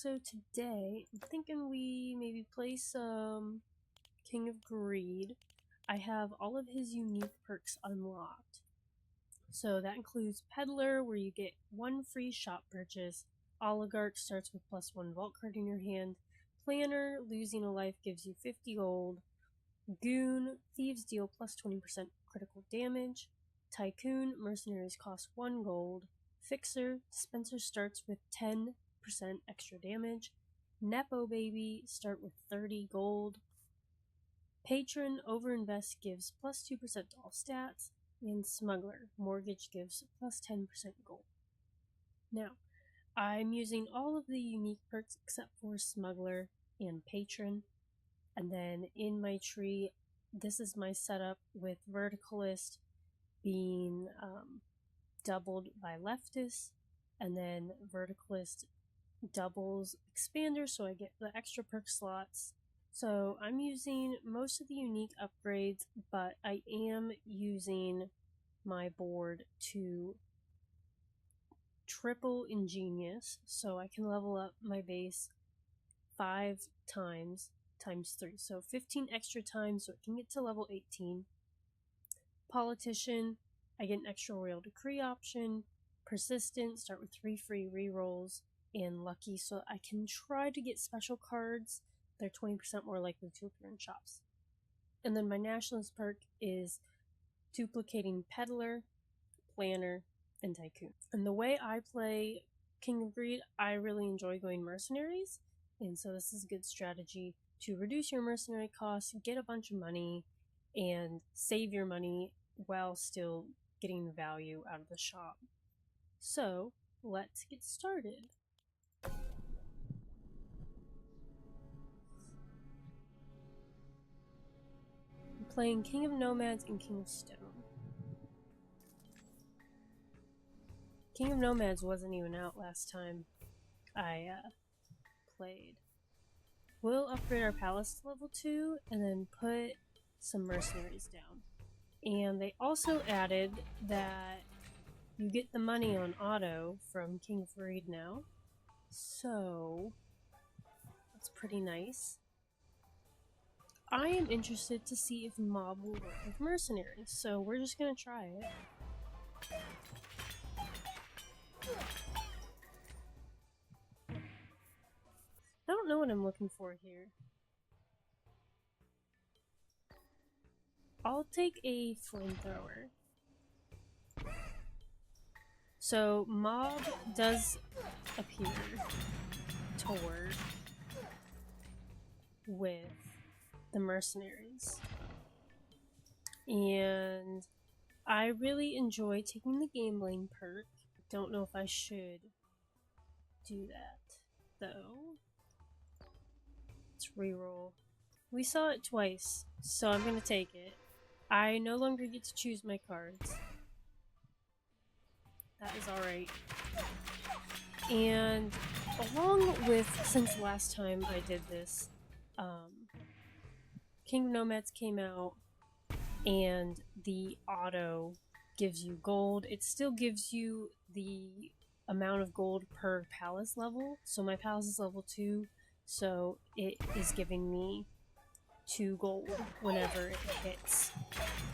So today, I'm thinking we maybe play some King of Greed. I have all of his unique perks unlocked. So that includes Peddler, where you get 1 free shop purchase. Oligarch starts with +1 vault card in your hand. Planner, losing a life gives you 50 gold. Goon, thieves deal +20% critical damage. Tycoon, mercenaries cost 1 gold. Fixer, dispenser starts with 10% extra damage. Nepo baby, start with 30 gold. Patron, overinvest gives +2% to all stats. And smuggler, mortgage gives +10% gold. Now, I'm using all of the unique perks except for smuggler and patron. And then in my tree, this is my setup with verticalist being doubled by leftist, and then verticalist doubles expander, so I get the extra perk slots. So I'm using most of the unique upgrades, but I am using my board to triple ingenious, so I can level up my base 5 times 3, so 15 extra times, so it can get to level 18. Politician, I get an extra royal decree option. Persistent, start with 3 free rerolls. And lucky, so I can try to get special cards. They're 20% more likely to appear in shops. And then my nationalist perk is duplicating Peddler, Planner, and Tycoon. And the way I play King of Greed, I really enjoy going mercenaries. And so this is a good strategy to reduce your mercenary costs, get a bunch of money, and save your money while still getting value out of the shop. So, let's get started. I'm playing King of Nomads and King of Stone. King of Nomads wasn't even out last time I played. We'll upgrade our palace to level 2 and then put some mercenaries down. And they also added that you get the money on auto from King of Greed now. So that's pretty nice. I am interested to see if mob will work with mercenaries, so we're just gonna try it. I don't know what I'm looking for here. I'll take a flamethrower. So mob does appear toward with the mercenaries. And I really enjoy taking the gambling perk. Don't know if I should do that though. Let's reroll. We saw it twice, so I'm gonna take it. I no longer get to choose my cards. That is alright. And along with, since last time I did this, King of Nomads came out, and the auto gives you gold. It still gives you the amount of gold per palace level, so my palace is level 2, so it is giving me 2 gold whenever it hits.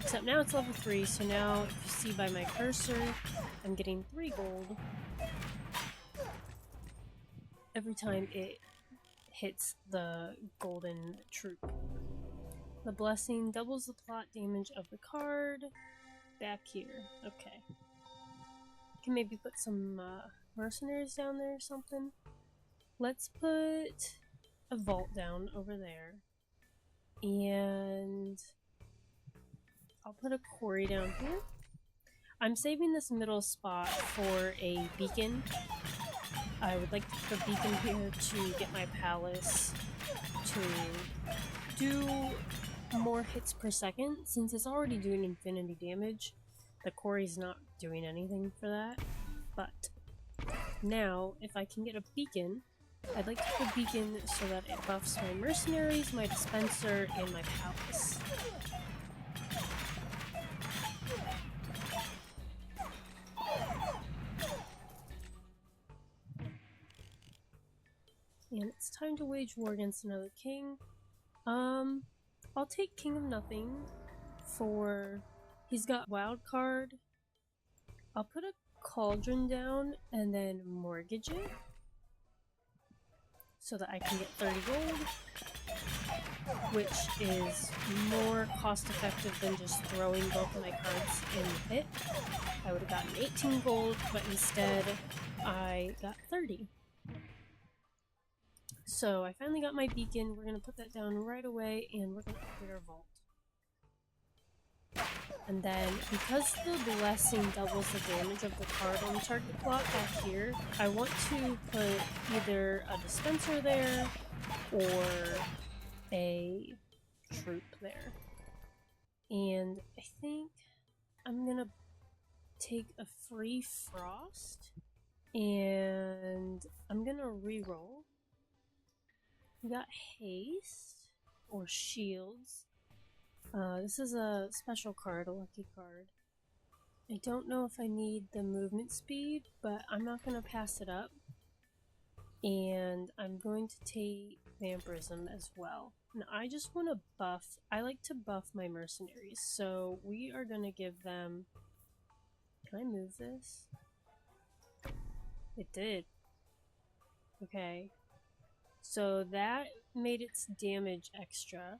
Except now it's level 3, so now if you see by my cursor, I'm getting 3 gold every time it hits the golden troop. The blessing doubles the plot damage of the card. Back here. Okay. Can maybe put some mercenaries down there or something. Let's put a vault down over there. And I'll put a quarry down here. I'm saving this middle spot for a beacon. I would like to put a beacon here to get my palace to do more hits per second. Since it's already doing infinity damage, the quarry's not doing anything for that. But now, if I can get a beacon, I'd like to put a beacon so that it buffs my mercenaries, my dispenser, and my palace. And it's time to wage war against another king. I'll take King of Nothing for... He's got wild card. I'll put a cauldron down and then mortgage it so that I can get 30 gold, which is more cost effective than just throwing both of my cards in the pit. I would have gotten 18 gold, but instead I got 30. So I finally got my beacon. We're going to put that down right away and we're going to upgrade our vault. And then, because the blessing doubles the damage of the card on the target plot back here, I want to put either a dispenser there or a troop there. And I think I'm gonna take a free frost and I'm gonna reroll. We got haste or shields. This is a special card, a lucky card. I don't know if I need the movement speed, but I'm not going to pass it up. And I'm going to take vampirism as well. And I just want to buff, I like to buff my mercenaries, so we are going to give them... Can I move this? It did. Okay. So that made its damage extra.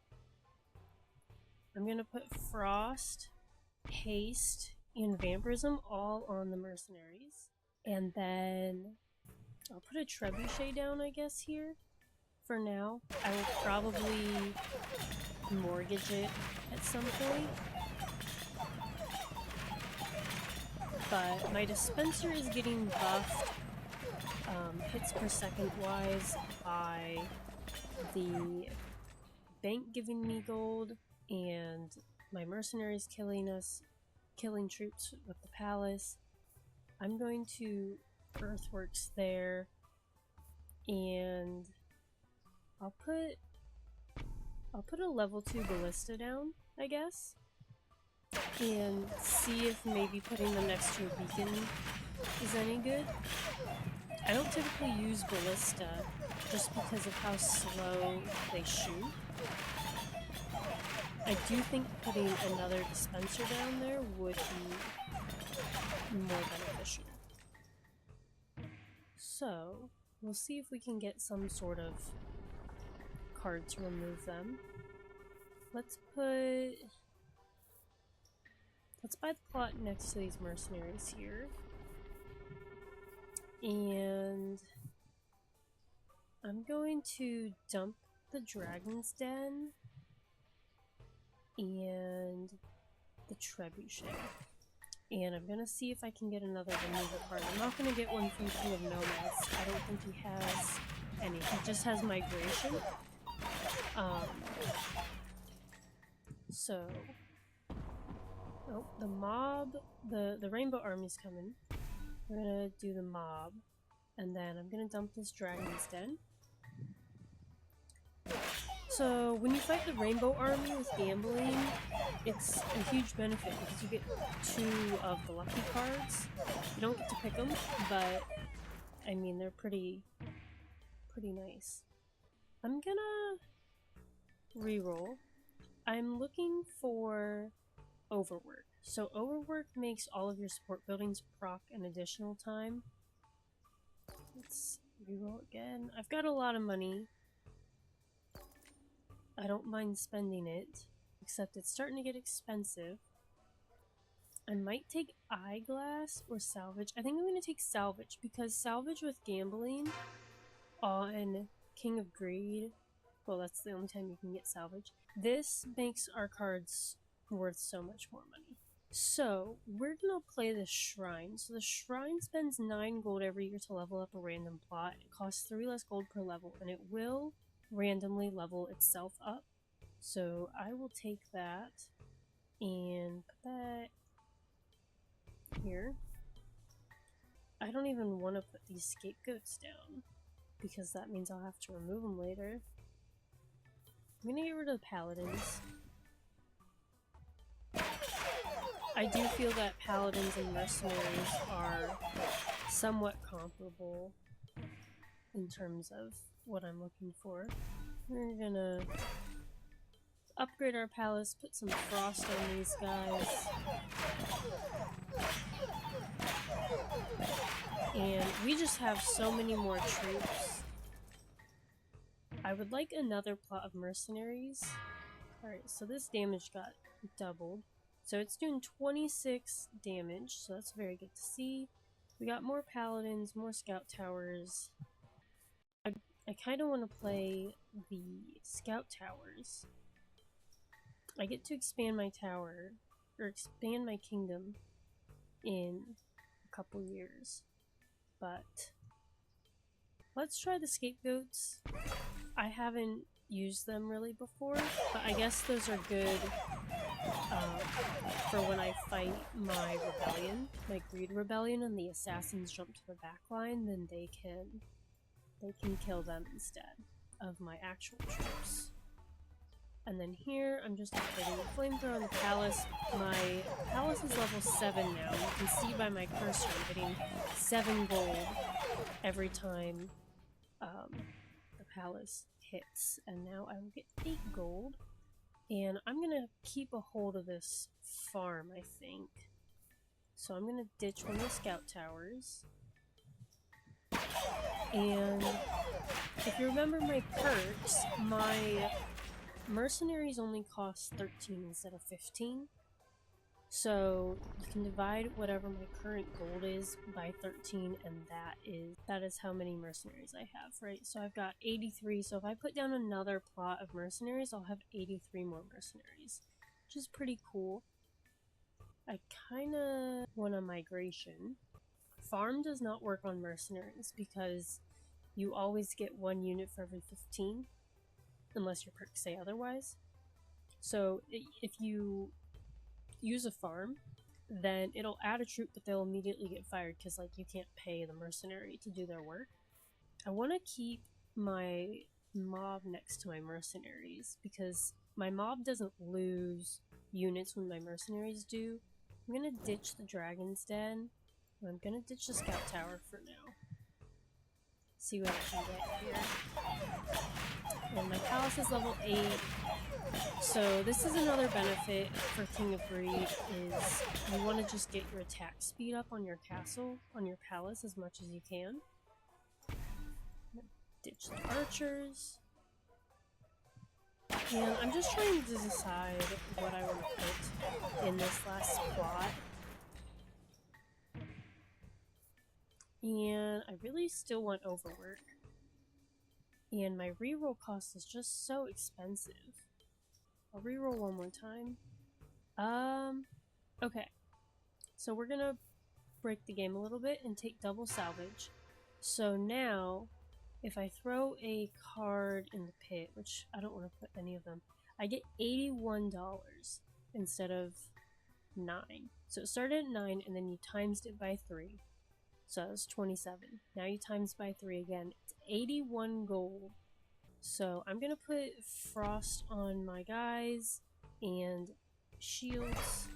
I'm going to put Frost, Haste, and Vampirism all on the mercenaries. And then I'll put a trebuchet down, I guess, here for now. I will probably mortgage it at some point. But my dispenser is getting buffed, hits per second wise, by the bank giving me gold, and my mercenaries killing troops with the palace. I'm going to earthworks there, and I'll put a level 2 ballista down, I guess, and see if maybe putting them next to a beacon is any good. I don't typically use ballista just because of how slow they shoot. I do think putting another dispenser down there would be more beneficial. So, we'll see if we can get some sort of card to remove them. Let's buy the plot next to these mercenaries here. And I'm going to dump the Dragon's Den and the trebuchet. And I'm gonna see if I can get another removal card. I'm not gonna get one from King of Nomads. I don't think he has any. He just has migration. So, oh, the mob, the Rainbow Army's coming. We're gonna do the mob, and then I'm gonna dump this Dragon's Den. So, when you fight the Rainbow Army with gambling, it's a huge benefit because you get 2 of the lucky cards. You don't get to pick them, but I mean, they're pretty nice. I'm gonna reroll. I'm looking for Overwork. So Overwork makes all of your support buildings proc an additional time. Let's reroll again. I've got a lot of money. I don't mind spending it, except it's starting to get expensive. I might take Eyeglass or Salvage. I think I'm going to take Salvage, because Salvage with gambling on King of Greed, well, that's the only time you can get Salvage. This makes our cards worth so much more money. So, we're going to play the Shrine. So the Shrine spends 9 gold every year to level up a random plot. It costs 3 less gold per level, and it will randomly level itself up. So I will take that and put that here. I don't even want to put these scapegoats down because that means I'll have to remove them later. I'm gonna get rid of the paladins. I do feel that paladins and mercenaries are somewhat comparable in terms of what I'm looking for. We're gonna upgrade our palace, put some frost on these guys. And we just have so many more troops. I would like another plot of mercenaries. Alright, so this damage got doubled. So it's doing 26 damage, so that's very good to see. We got more paladins, more scout towers. I kind of want to play the scout towers. I get to expand my tower, or expand my kingdom in a couple years. But let's try the scapegoats. I haven't used them really before, but I guess those are good for when I fight my rebellion, my greed rebellion, and the assassins jump to the back line, then they can kill them instead of my actual troops. And then here, I'm just upgrading the flamethrower on the palace. My palace is level 7 now. You can see by my cursor I'm getting 7 gold every time the palace hits. And now I will get 8 gold. And I'm gonna keep a hold of this farm, I think. So I'm gonna ditch one of the scout towers. And if you remember my perks, my mercenaries only cost 13 instead of 15. So you can divide whatever my current gold is by 13, and that is how many mercenaries I have, right? So I've got 83, so if I put down another plot of mercenaries, I'll have 83 more mercenaries, which is pretty cool. I kinda want a migration. Farm does not work on mercenaries because you always get 1 unit for every 15, unless your perks say otherwise. So if you use a farm, then it'll add a troop, but they'll immediately get fired because, like, you can't pay the mercenary to do their work. I want to keep my mob next to my mercenaries because my mob doesn't lose units when my mercenaries do. I'm gonna ditch the dragon's den. I'm gonna ditch the scout tower for now. See what I can get here. And my palace is level 8. So this is another benefit for King of Greed, is you want to just get your attack speed up on your castle, on your palace as much as you can. Ditch the archers. And I'm just trying to decide what I want to put in this last plot. And I really still want overwork. And my reroll cost is just so expensive. I'll reroll one more time. Okay. So we're gonna break the game a little bit and take double salvage. So now, if I throw a card in the pit, which I don't want to put any of them, I get $81 instead of 9. So it started at 9 and then you times it by 3. So it's 27. Now you times by 3 again. It's 81 gold. So I'm gonna put frost on my guys and shields.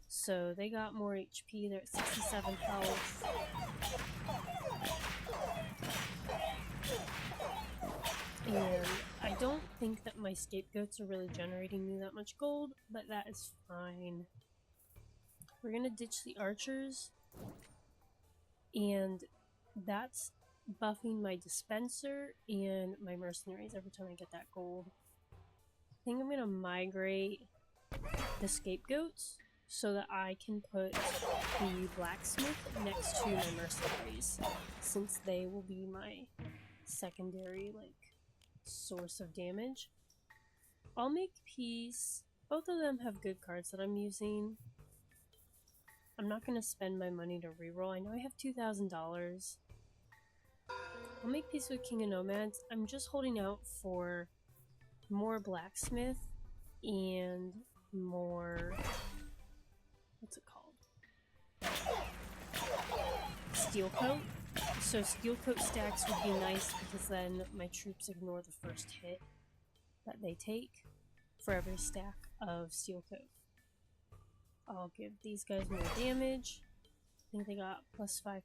So they got more HP. They're at 67 health. And I don't think that my scapegoats are really generating me that much gold, but that is fine. We're gonna ditch the archers. And that's buffing my dispenser and my mercenaries every time I get that gold. I think I'm gonna migrate the scapegoats so that I can put the blacksmith next to my mercenaries, since they will be my secondary, like, source of damage. I'll make peace. Both of them have good cards that I'm using. I'm not gonna spend my money to reroll. I know I have $2,000. I'll make peace with King of Nomads. I'm just holding out for more blacksmith and more, what's it called? Steel coat. So steel coat stacks would be nice because then my troops ignore the first hit that they take for every stack of steel coat. I'll give these guys more damage. think they got plus 5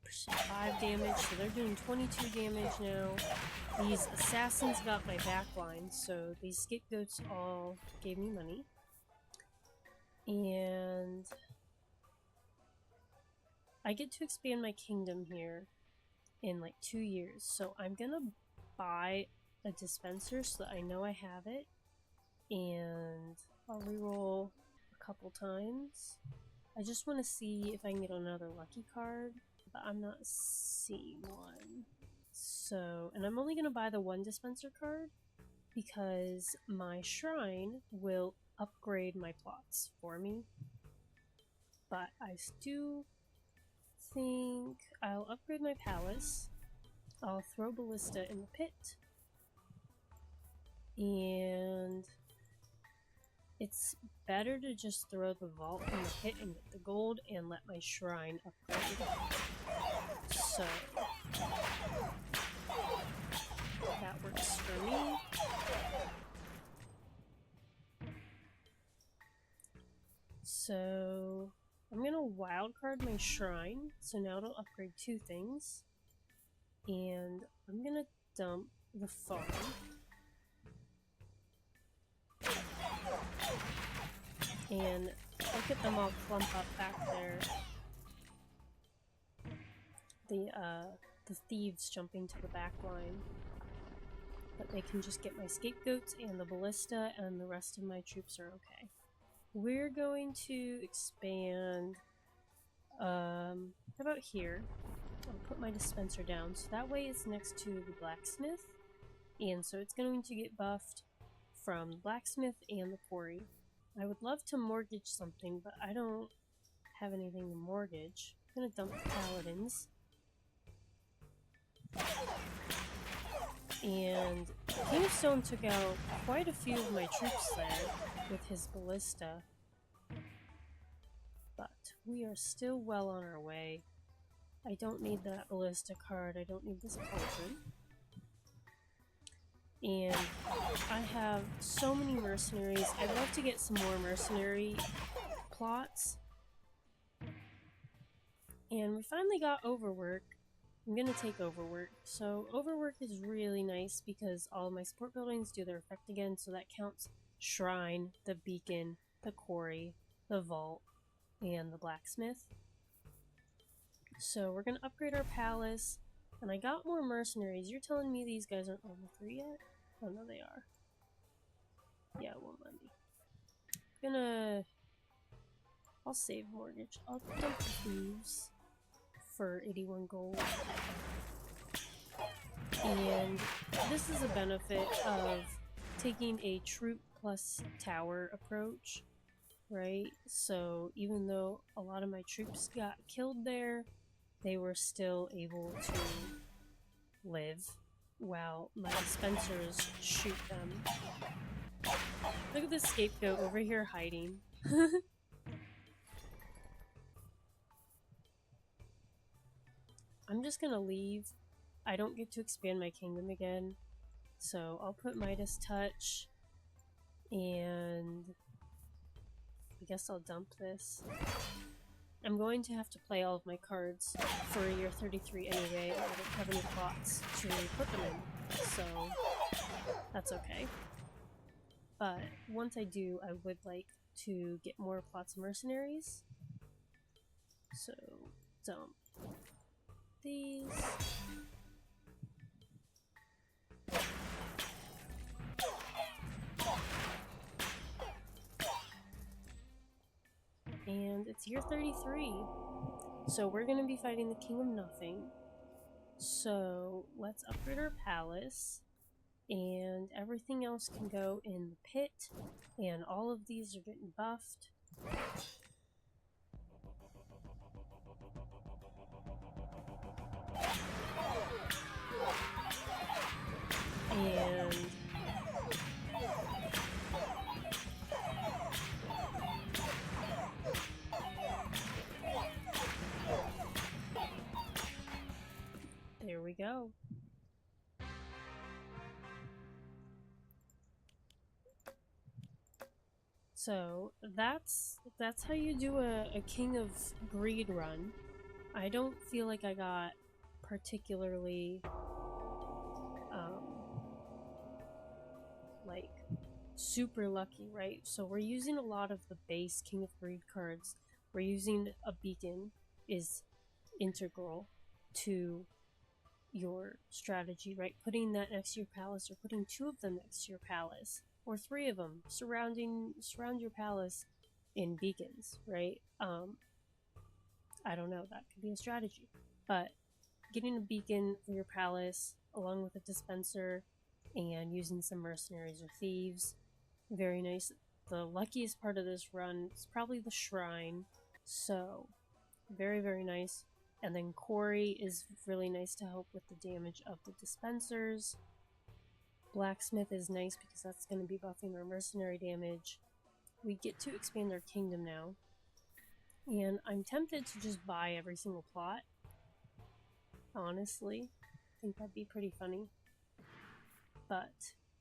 damage, so they're doing 22 damage now. These assassins got my backline, so these scapegoats all gave me money. And I get to expand my kingdom here in like 2 years, so I'm gonna buy a dispenser so that I know I have it, and I'll reroll a couple times. I just want to see if I can get another lucky card, but I'm not seeing one. So, and I'm only gonna buy the one dispenser card because my shrine will upgrade my plots for me. But I do think I'll upgrade my palace. I'll throw ballista in the pit. And it's better to just throw the vault in the pit and get the gold and let my shrine upgrade. So that works for me. So I'm gonna wildcard my shrine, so now it'll upgrade 2 things. And I'm gonna dump the farm. And look at them all clump up back there. The thieves jumping to the back line. But they can just get my scapegoats and the ballista, and the rest of my troops are okay. We're going to expand, how about here? I'll put my dispenser down, so that way it's next to the blacksmith, and so it's going to get buffed from the blacksmith and the quarry. I would love to mortgage something, but I don't have anything to mortgage. I'm gonna dump the paladins. And King of Stone took out quite a few of my troops there with his ballista. But we are still well on our way. I don't need that ballista card, I don't need this cauldron. And I have so many mercenaries. I'd love to get some more mercenary plots. And we finally got overwork. I'm gonna take overwork. So overwork is really nice because all of my support buildings do their effect again, so that counts shrine, the beacon, the quarry, the vault, and the blacksmith. So we're gonna upgrade our palace, and I got more mercenaries. You're telling me these guys aren't level 3 yet? Oh no, they are. Yeah, it won't let me. I'll save mortgage. I'll dump the thieves for 81 gold. And this is a benefit of taking a troop plus tower approach, right? So even though a lot of my troops got killed there, they were still able to live while my dispensers shoot them. Look at this scapegoat over here hiding. I'm just gonna leave. I don't get to expand my kingdom again, so I'll put Midas Touch, and I guess I'll dump this. I'm going to have to play all of my cards for year 33 anyway, and I don't have any plots to put them in, so that's okay. But once I do, I would like to get more plots of mercenaries. So, dump these. And it's year 33. So we're going to be fighting the King of Nothing. So let's upgrade our palace. And everything else can go in the pit. And all of these are getting buffed. And there we go. So that's how you do a King of Greed run. I don't feel like I got particularly like super lucky, right? So we're using a lot of the base King of Greed cards. We're using a beacon is integral to your strategy, right? Putting that next to your palace, or putting 2 of them next to your palace, or 3 of them surround your palace in beacons, right? I don't know, that could be a strategy. But getting a beacon for your palace along with a dispenser and using some mercenaries or thieves, very nice. The luckiest part of this run is probably the shrine, so very, very nice. And then Quarry is really nice to help with the damage of the dispensers. Blacksmith is nice because that's going to be buffing our mercenary damage. We get to expand our kingdom now. And I'm tempted to just buy every single plot. Honestly, I think that'd be pretty funny. But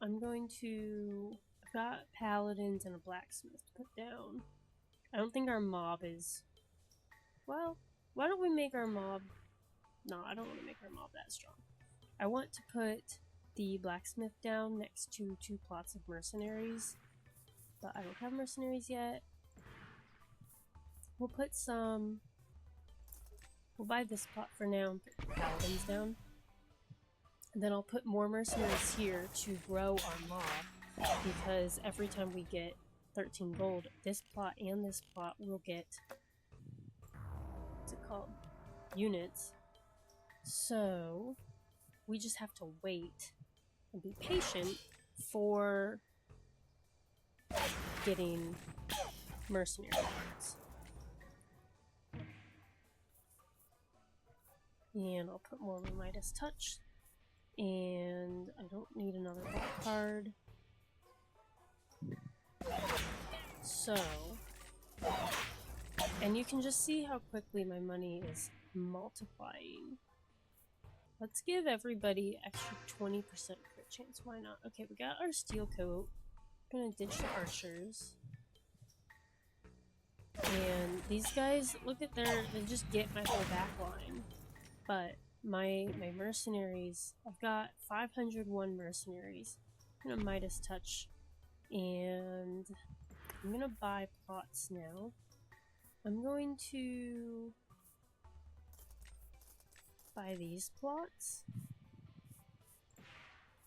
I'm going to... I've got paladins and a blacksmith to put down. I don't think our mob is... Well, why don't we make our mob... No, I don't want to make our mob that strong. I want to put the blacksmith down next to 2 plots of mercenaries. But I don't have mercenaries yet. We'll put some... We'll buy this plot for now and put paladins down. And then I'll put more mercenaries here to grow our mob, because every time we get 13 gold, this plot and this plot will get, what's it called? Units. So we just have to wait and be patient for getting mercenary cards. And I'll put more Midas Touch. And I don't need another black card. So, and you can just see how quickly my money is multiplying. Let's give everybody extra 20% crit chance. Why not? Okay, we got our steel coat. I'm gonna ditch the archers. And these guys, look at they just get my whole back line. But my mercenaries, I've got 501 mercenaries. I'm gonna Midas Touch, and I'm gonna buy plots now. I'm going to buy these plots,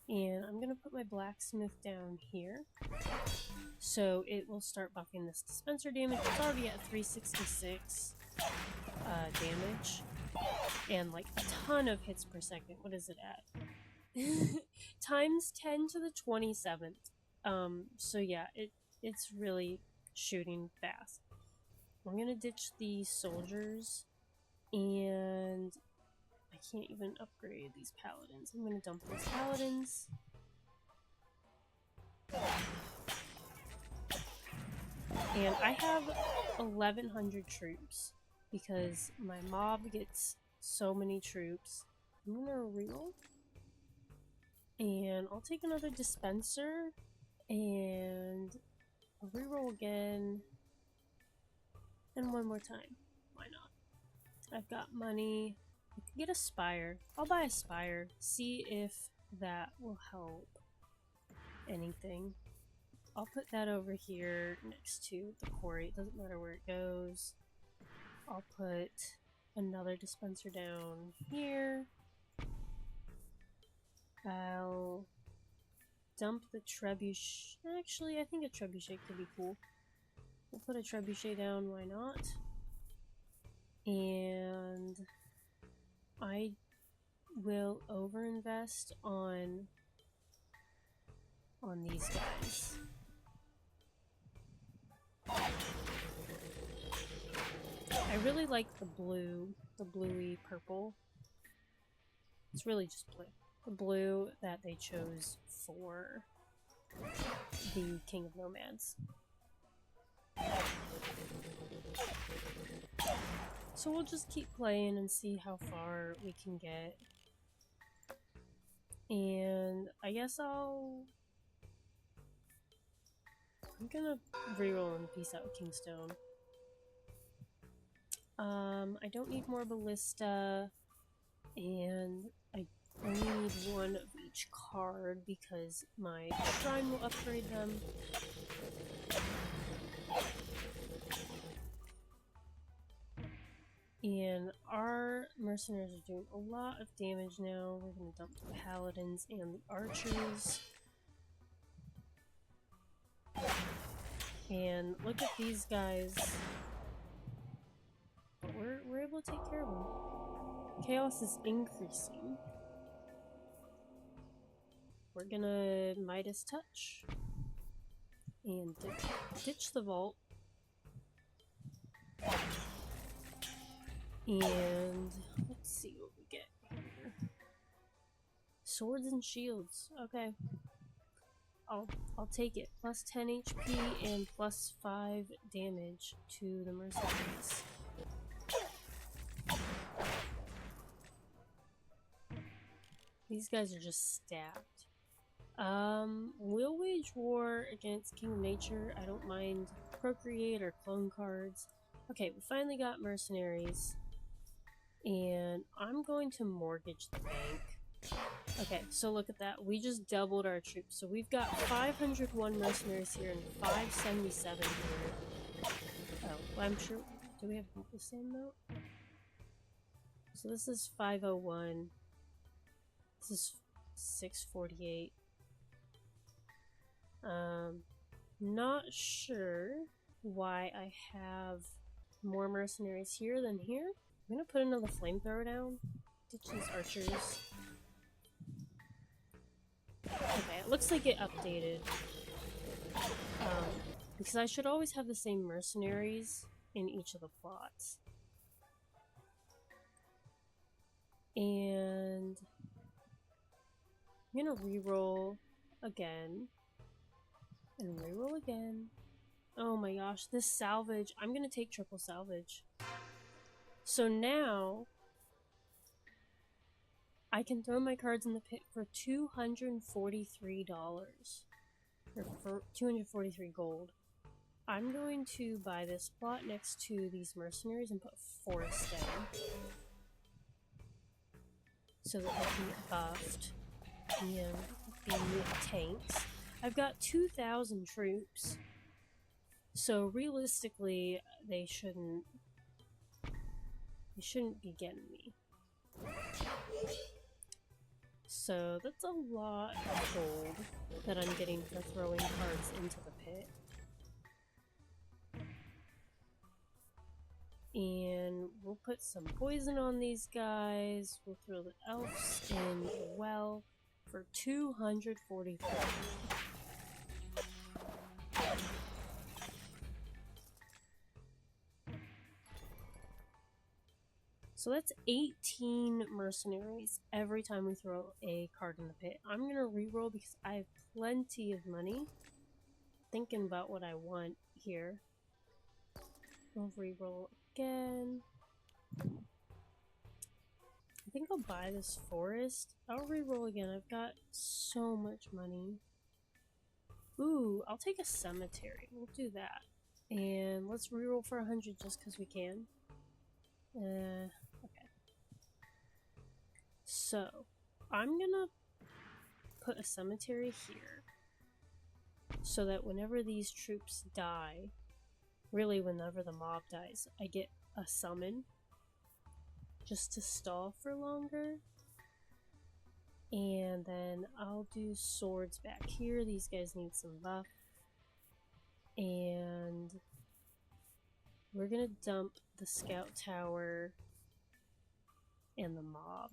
and I'm gonna put my blacksmith down here, so it will start buffing this dispenser damage. It's already at 366 damage. And like a ton of hits per second. What is it at? Times 10 to the 27th. So yeah, it's really shooting fast. I'm gonna ditch the soldiers, and I can't even upgrade these paladins. I'm gonna dump these paladins. And I have 1,100 troops because my mob gets so many troops. I'm gonna reroll. And I'll take another dispenser. And I'll reroll again. And one more time. Why not? I've got money. I could get a spire. I'll buy a spire. See if that will help anything. I'll put that over here next to the quarry. It doesn't matter where it goes. I'll put another dispenser down here. I'll dump the trebuchet. Actually, I think a trebuchet could be cool. We'll put a trebuchet down, why not? And I will overinvest on these guys. I really like the blue, the bluey purple. It's really just blue. The blue that they chose for the King of Nomads. So we'll just keep playing and see how far we can get. And I guess I'm gonna reroll and peace out Kingstone. I don't need more ballista, and I only need one of each card because my shrine will upgrade them. And our mercenaries are doing a lot of damage now. We're going to dump the paladins and the archers. And look at these guys. But we're able to take care of them. Chaos is increasing. We're gonna Midas touch and ditch the vault. And let's see what we get here. Swords and shields. Okay. I'll take it. Plus 10 HP and plus 5 damage to the mercenaries. These guys are just stacked. We'll wage war against King of Nature. I don't mind Procreate or clone cards. Okay, we finally got mercenaries. And I'm going to mortgage the bank. Okay, so look at that. We just doubled our troops. So we've got 501 mercenaries here and 577 here. Oh, well, I'm sure... Do we have the same amount? So this is 501. This is 648. Not sure why I have more mercenaries here than here. I'm gonna put another flamethrower down. Ditch these archers. Okay, it looks like it updated. Because I should always have the same mercenaries in each of the plots. And I'm gonna reroll again. And reroll again. Oh my gosh, this salvage. I'm gonna take triple salvage. So now I can throw my cards in the pit for $243. Or for 243 gold. I'm going to buy this plot next to these mercenaries and put forest down. So that they'll be buffed. And the tanks. I've got 2,000 troops. So realistically, they shouldn't be getting me. So that's a lot of gold that I'm getting for throwing cards into the pit. And we'll put some poison on these guys. We'll throw the elves in well for 244. So that's 18 mercenaries every time we throw a card in the pit. I'm going to reroll because I have plenty of money. Thinking about what I want here. I'll reroll again. I think I'll buy this forest. I'll reroll again. I've got so much money. Ooh, I'll take a cemetery. We'll do that. And let's reroll for 100 just because we can. Okay. So, I'm gonna put a cemetery here so that whenever these troops die, really whenever the mob dies, I get a summon just to stall for longer. And then I'll do swords back here. These guys need some buff. And we're gonna dump the scout tower and the mob.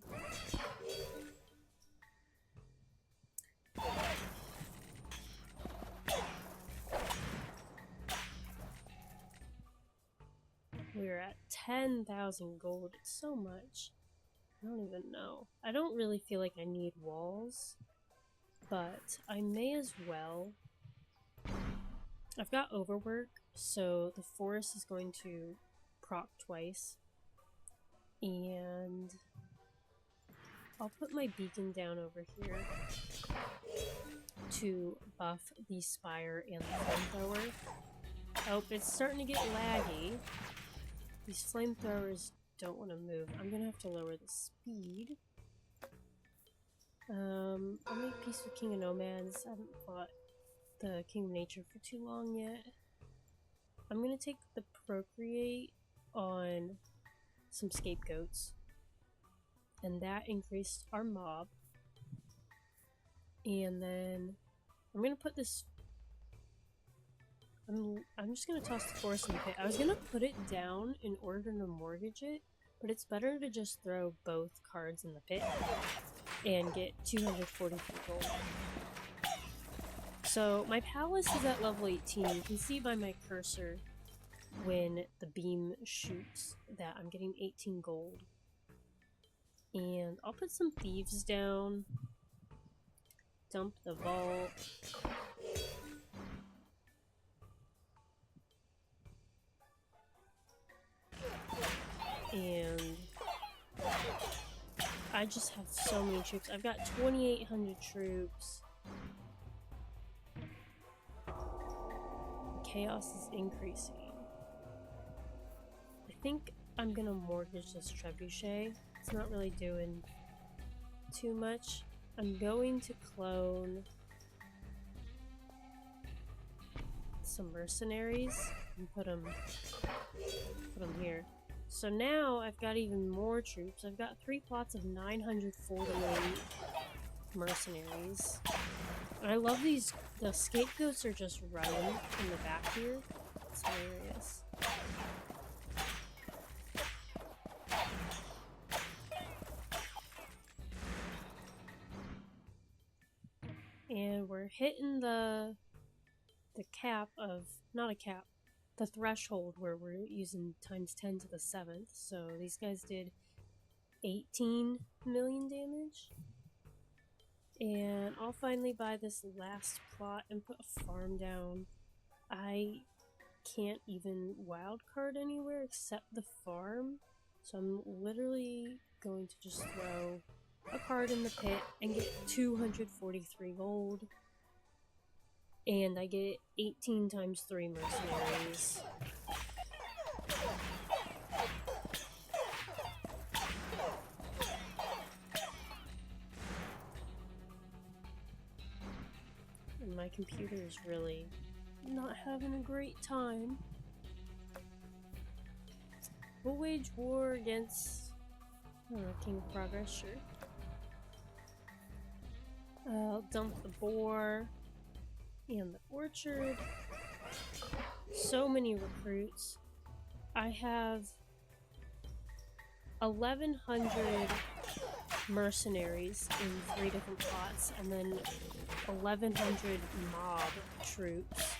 We're at 10,000 gold. It's so much. I don't even know. I don't really feel like I need walls, but I may as well. I've got overwork, so the forest is going to proc twice. And I'll put my beacon down over here to buff the spire and the flamethrower. Oh, it's starting to get laggy. These flamethrowers don't want to move. I'm gonna have to lower the speed. I'll make peace with King of Nomads. I haven't fought the King of Nature for too long yet. I'm gonna take the procreate on some scapegoats, and that increased our mob. And then I'm gonna put this. I'm just gonna toss the forest in the pit. I was gonna put it down in order to mortgage it, but it's better to just throw both cards in the pit and get 243 gold. So my palace is at level 18. You can see by my cursor when the beam shoots that I'm getting 18 gold. And I'll put some thieves down. Dump the vault. And I just have so many troops. I've got 2,800 troops. Chaos is increasing. I think I'm gonna mortgage this trebuchet. It's not really doing too much. I'm going to clone some mercenaries and put them here. So now I've got even more troops. I've got 3 plots of 948 mercenaries. And I love these. The scapegoats are just running in the back here. It's hilarious. And we're hitting the cap of, not a cap, the threshold where we're using times 10 to the 7th. So these guys did 18 million damage. And I'll finally buy this last plot and put a farm down. I can't even wildcard anywhere except the farm. So I'm literally going to just throw a card in the pit and get 243 gold. And I get 18 times 3 mercenaries. And my computer is really not having a great time. We'll wage war against King of Progress, sure. I'll dump the boar and the orchard. So many recruits. I have 1,100 mercenaries in 3 different plots, and then 1,100 mob troops.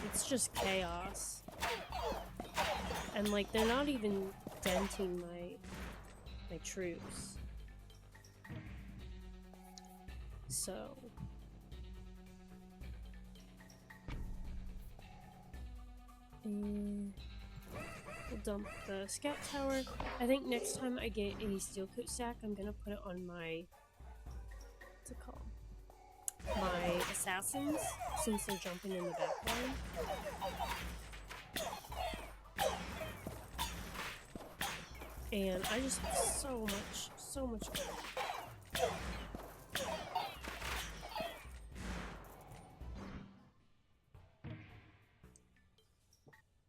It's just chaos. And like, they're not even denting my troops. So we'll dump the scout tower. I think next time I get a steel coat stack, I'm gonna put it on my, what's it called? My assassins, since they're jumping in the back line. And I just have so much gold.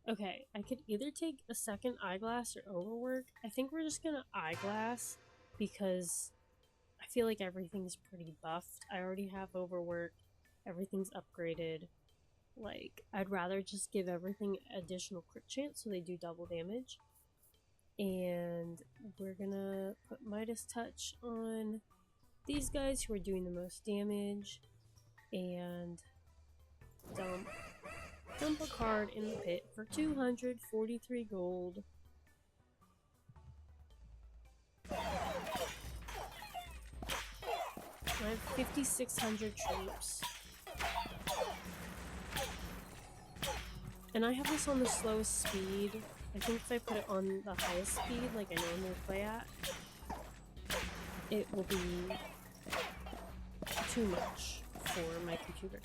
Okay, I could either take a second eyeglass or overwork. I think we're just gonna eyeglass because I feel like everything's pretty buffed. I already have overwork, everything's upgraded. Like, I'd rather just give everything additional crit chance so they do double damage. And we're gonna put Midas Touch on these guys who are doing the most damage. And dump a card in the pit for 243 gold. I have 5,600 troops. And I have this on the slowest speed. I think if I put it on the highest speed, like I normally play at, it will be too much for my computer.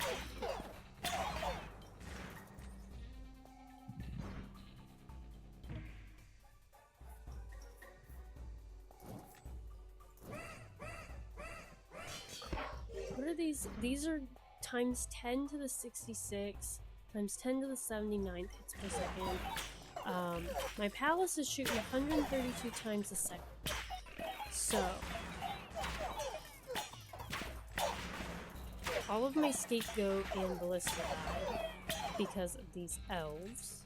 these? These are times 10 to the 66, times 10 to the 79th hits per second. My palace is shooting 132 times a second. So, all of my scapegoat and ballista died because of these elves.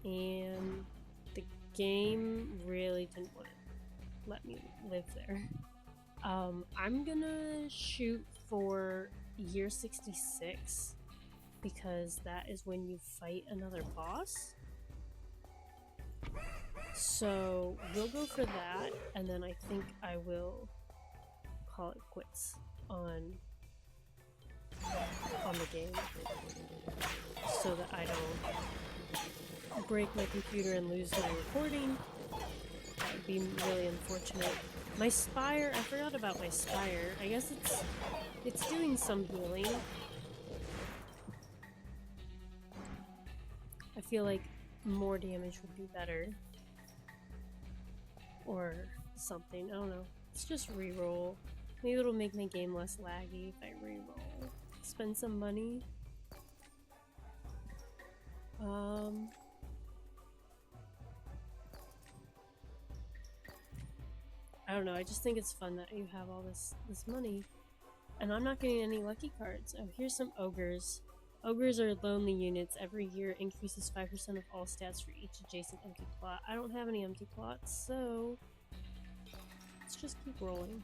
And the game really didn't want to let me live there. I'm gonna shoot for year 66 because that is when you fight another boss. So we'll go for that, and then I think I will call it quits on the game so that I don't break my computer and lose my recording. That would be really unfortunate. My spire, I forgot about my spire. I guess it's doing some healing. I feel like more damage would be better. Or something, I don't know. Let's just reroll. Maybe it'll make my game less laggy if I reroll. Spend some money. I don't know, I just think it's fun that you have all this money. And I'm not getting any lucky cards. Oh, here's some ogres. Ogres are lonely units. Every year increases 5% of all stats for each adjacent empty plot. I don't have any empty plots, so let's just keep rolling.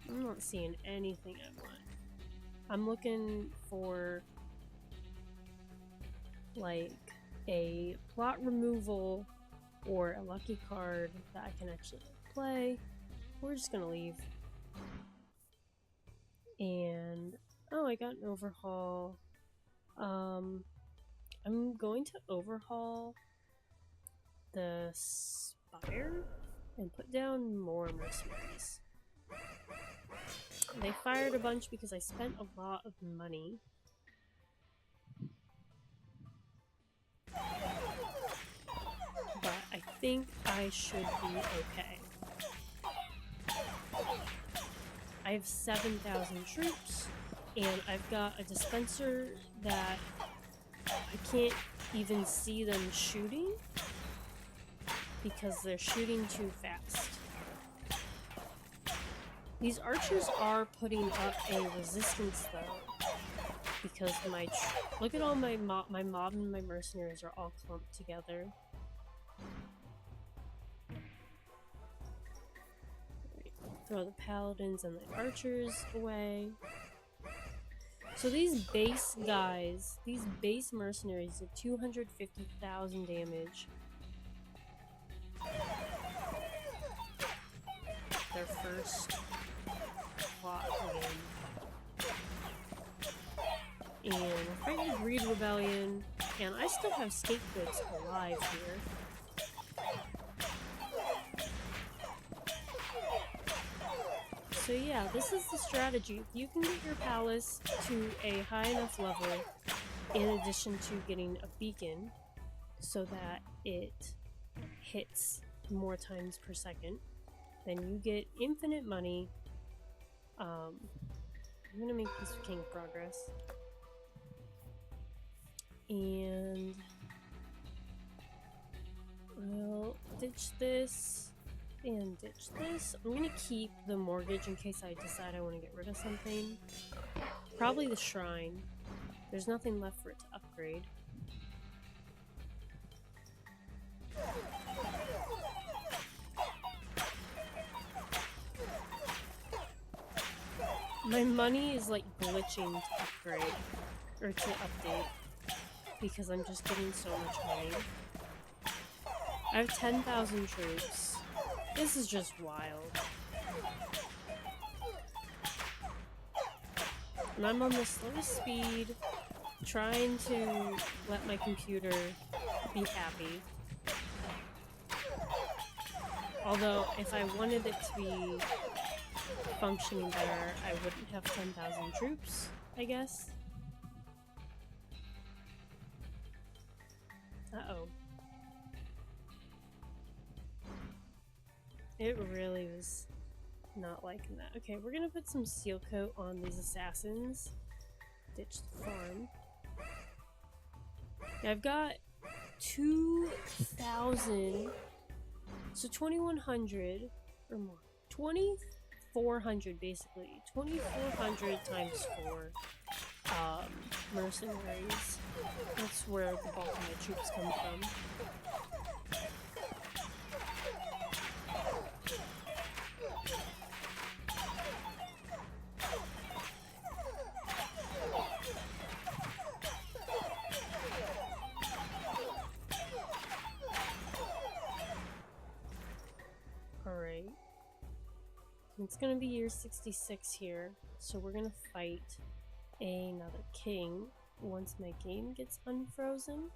I'm not seeing anything I want. I'm looking for like a plot removal or a lucky card that I can actually play. We're just gonna leave. And oh, I got an overhaul. I'm going to overhaul the spire and put down more mercenaries. They fired a bunch because I spent a lot of money. But I think I should be okay. I have 7,000 troops, and I've got a dispenser that I can't even see them shooting because they're shooting too fast. These archers are putting up a resistance though, because look at all my mob and my mercenaries are all clumped together. Throw the paladins and the archers away. So these base guys, these base mercenaries did 250,000 damage. Their first plot game. And we're fighting the Greed Rebellion, and I still have scapegoats alive here. So yeah, this is the strategy. You can get your palace to a high enough level in addition to getting a beacon so that it hits more times per second. Then you get infinite money. I'm gonna make this king progress. And we'll ditch this. And ditch this. I'm gonna keep the mortgage in case I decide I want to get rid of something. Probably the shrine. There's nothing left for it to upgrade. My money is like glitching to upgrade, or to update, because I'm just getting so much money. I have 10,000 troops. This is just wild. And I'm on the slowest speed, trying to let my computer be happy. Although, if I wanted it to be functioning better, I wouldn't have 10,000 troops, I guess. Uh-oh. It really was not liking that. Okay, we're gonna put some seal coat on these assassins. Ditch the farm. Yeah, I've got 2,000, so 2,100 or more. 2,400 basically. 2,400 times 4 mercenaries. That's where the bulk of my troops come from. Alright. It's gonna be year 66 here, so we're gonna fight another king once my game gets unfrozen.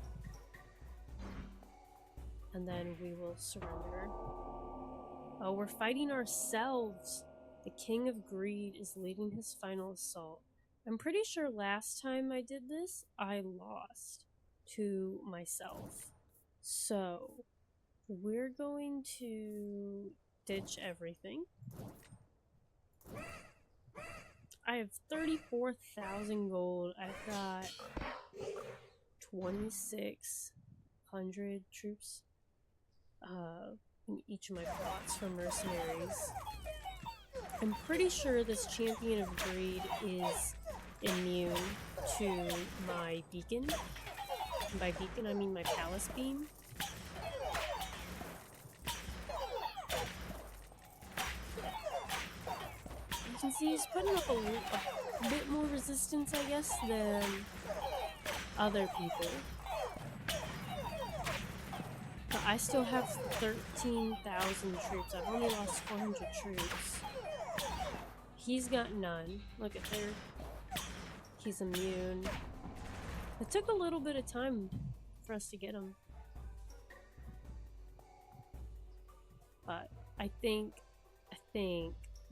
And then we will surrender. Oh, we're fighting ourselves! The King of Greed is leading his final assault. I'm pretty sure last time I did this, I lost to myself. So, we're going to ditch everything. I have 34,000 gold. I've got 2,600 troops in each of my plots for mercenaries. I'm pretty sure this Champion of Greed is immune to my beacon. And by beacon, I mean my palace beam. You can see he's putting up a bit more resistance, I guess, than other people. But I still have 13,000 troops. I've only lost 400 troops. He's got none. Look at there. He's immune. It took a little bit of time for us to get him. But I think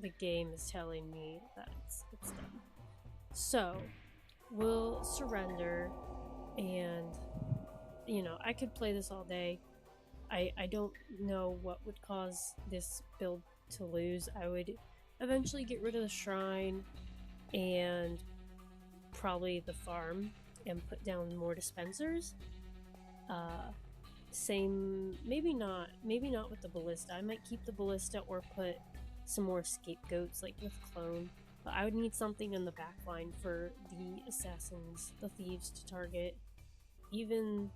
the game is telling me that it's done. So we'll surrender, and you know, I could play this all day. I don't know what would cause this build to lose. I would eventually get rid of the shrine and probably the farm and put down more dispensers. Same, maybe not with the ballista. I might keep the ballista or put some more scapegoats like with clone. But I would need something in the back line for the assassins, the thieves to target. Even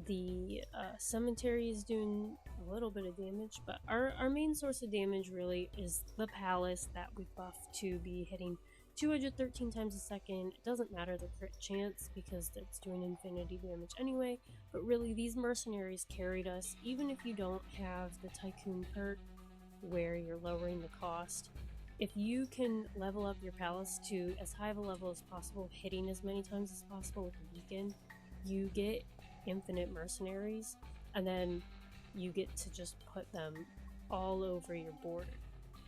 the cemetery is doing a little bit of damage, but our main source of damage really is the palace that we buffed to be hitting 213 times a second. It doesn't matter the crit chance because it's doing infinity damage anyway, but really these mercenaries carried us. Even if you don't have the Tycoon perk where you're lowering the cost, if you can level up your palace to as high of a level as possible, hitting as many times as possible with the beacon, you get infinite mercenaries, and then you get to just put them all over your board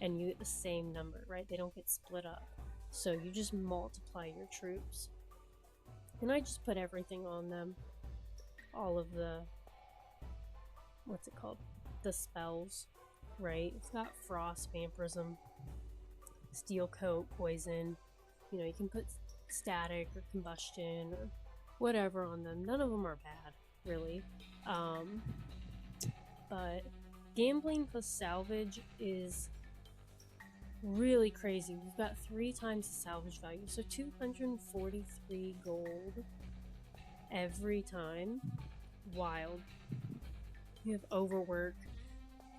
and you get the same number, right? They don't get split up. So you just multiply your troops. And I just put everything on them. All of the, what's it called? The spells, right? It's got frost, vampirism, steel coat, poison. You know, you can put static or combustion or whatever on them. None of them are bad, really. But gambling plus salvage is really crazy. We've got 3 times the salvage value, so 243 gold every time. Wild. You have overwork.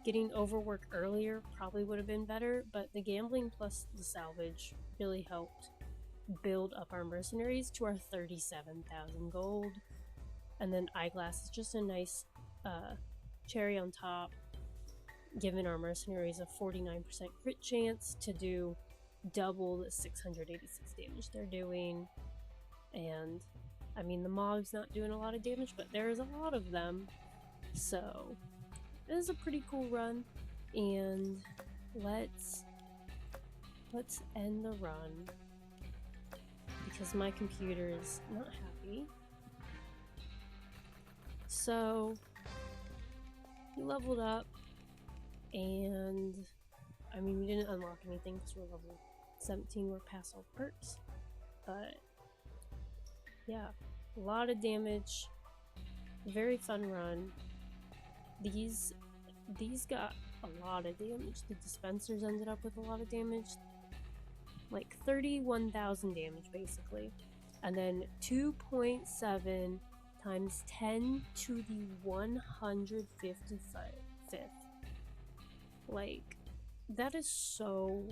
Getting overwork earlier probably would have been better, but the gambling plus the salvage really helped build up our mercenaries to our 37,000 gold. And then eyeglass is just a nice cherry on top, giving our mercenaries a 49% crit chance to do double the 686 damage they're doing. And I mean, the mob's not doing a lot of damage, but there's a lot of them, so it is a pretty cool run. And let's end the run because my computer is not happy. So we leveled up. And I mean, we didn't unlock anything because we're level 17, we're past all perks, but yeah, a lot of damage, very fun run. These got a lot of damage. The dispensers ended up with a lot of damage, like 31,000 damage basically, and then 2.7 times 10 to the 155th. Like, that is so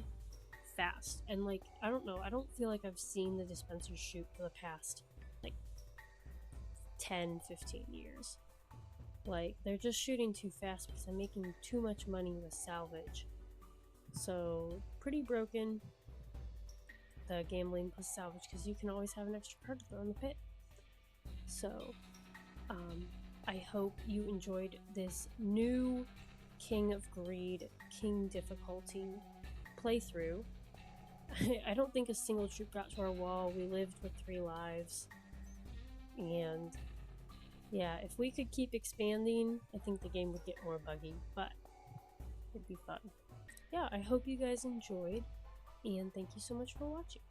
fast. And like, I don't know, I don't feel like I've seen the dispensers shoot for the past like 10-15 years. Like, they're just shooting too fast because I'm making too much money with salvage. So, pretty broken, the gambling plus salvage, because you can always have an extra card to throw in the pit. So, I hope you enjoyed this new King of Greed, King difficulty playthrough. I don't think a single troop got to our wall. We lived with 3 lives. And yeah, if we could keep expanding, I think the game would get more buggy, but it'd be fun. Yeah, I hope you guys enjoyed, and thank you so much for watching.